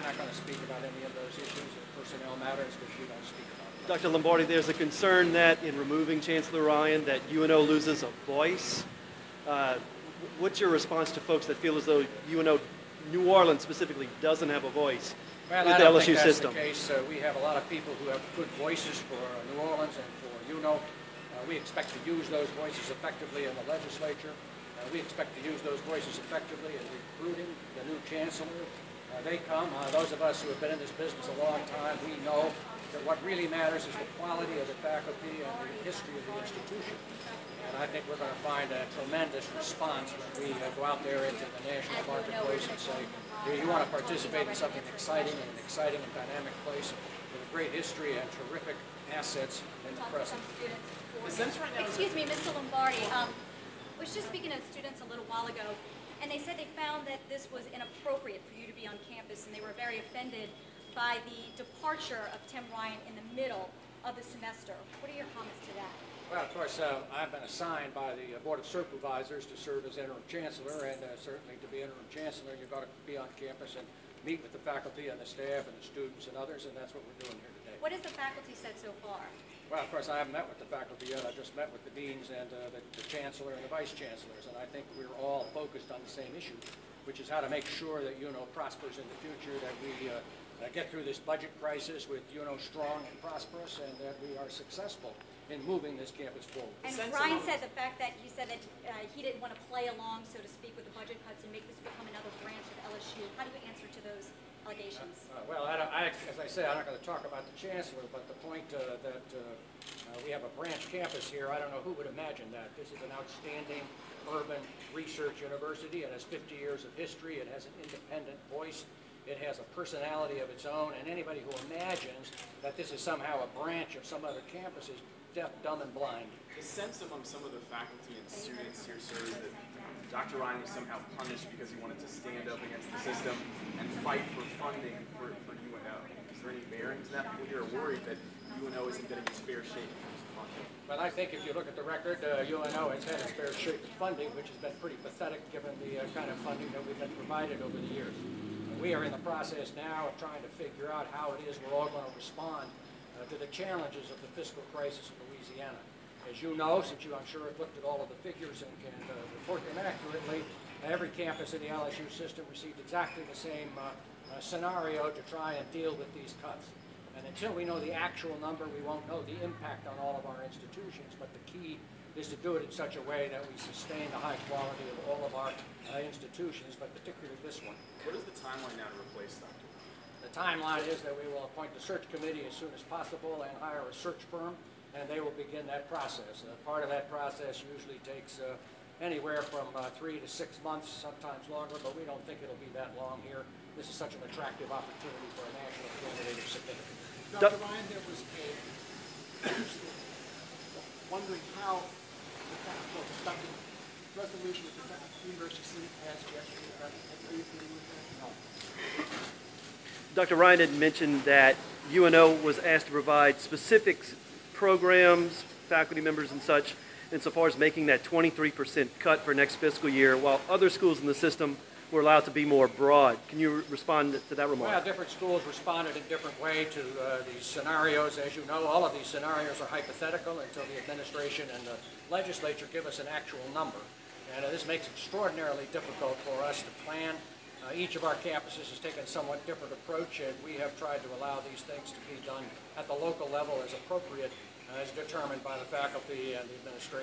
not going to speak about any of those issues or personnel matters because you don't speak about them. Dr. Lombardi, there's a concern that in removing Chancellor Ryan that UNO loses a voice. What's your response to folks that feel as though UNO, New Orleans specifically, doesn't have a voice well, with I the don't LSU think that's system? The case. We have a lot of people who have good voices for New Orleans and for UNO. We expect to use those voices effectively in the legislature. We expect to use those voices effectively in recruiting the new chancellor. They come. Those of us who have been in this business a long time, we know that what really matters is the quality of the faculty and the history of the institution. And I think we're going to find a tremendous response when we go out there into the national marketplace and say, you want to participate in something exciting in an exciting and dynamic place with a great history and terrific assets in the present. Excuse me, Mr. Lombardi. I was just speaking to students a little while ago, and they said they found that this was inappropriate for you to be on campus, and they were very offended by the departure of Tim Ryan in the middle of the semester. What are your comments to that? Well, of course, I've been assigned by the Board of Supervisors to serve as interim chancellor, and certainly to be interim chancellor, you've got to be on campus and meet with the faculty and the staff and the students and others, and that's what we're doing here today. What has the faculty said so far? Well, of course, I haven't met with the faculty yet. I just met with the deans and the chancellor and the vice chancellors, and I think we're all focused on the same issue, which is how to make sure that UNO prospers in the future, that we get through this budget crisis with UNO strong and prosperous, and that we are successful in moving this campus forward. And Ryan said the fact that you said that he didn't want to play along, so to speak, with the budget cuts and make this become another branch of LSU. How do you answer to those allegations? Well, as I say, I'm not going to talk about the chancellor, but the point that we have a branch campus here, I don't know who would imagine that. This is an outstanding urban research university. It has 50 years of history. It has an independent voice. It has a personality of its own, and anybody who imagines that this is somehow a branch of some other campus is deaf, dumb, and blind. The sense among some of the faculty and students here, sir, is that Dr. Ryan was somehow punished because he wanted to stand up against the system and fight for funding for UNO. Is there any bearing to that? People here are worried that UNO isn't getting its fair shake in terms of funding. Well, I think if you look at the record, UNO has had its fair shake of funding, which has been pretty pathetic given the kind of funding that we've been provided over the years. And we are in the process now of trying to figure out how it is we're all going to respond to the challenges of the fiscal crisis in Louisiana. As you know, since you, I'm sure, have looked at all of the figures and can report them accurately, every campus in the LSU system received exactly the same scenario to try and deal with these cuts. And until we know the actual number, we won't know the impact on all of our institutions. But the key is to do it in such a way that we sustain the high quality of all of our institutions, but particularly this one. What is the timeline now to replace Dr. The timeline is that we will appoint the search committee as soon as possible and hire a search firm, and they will begin that process. Part of that process usually takes anywhere from 3 to 6 months, sometimes longer, but we don't think it'll be that long here. This is such an attractive opportunity for a national candidate of significance. Dr. Ryan, there was wondering how the conducted resolution with the University Senate passed yesterday. Are you agree with that? No. Dr. Ryan had mentioned that UNO was asked to provide specific programs, faculty members and such, insofar as making that 23% cut for next fiscal year, while other schools in the system were allowed to be more broad. Can you respond to that remark? Well, different schools responded in different ways to these scenarios. As you know, all of these scenarios are hypothetical until the administration and the legislature give us an actual number. And this makes it extraordinarily difficult for us to plan. Each of our campuses has taken a somewhat different approach, and we have tried to allow these things to be done at the local level as appropriate, as determined by the faculty and the administration.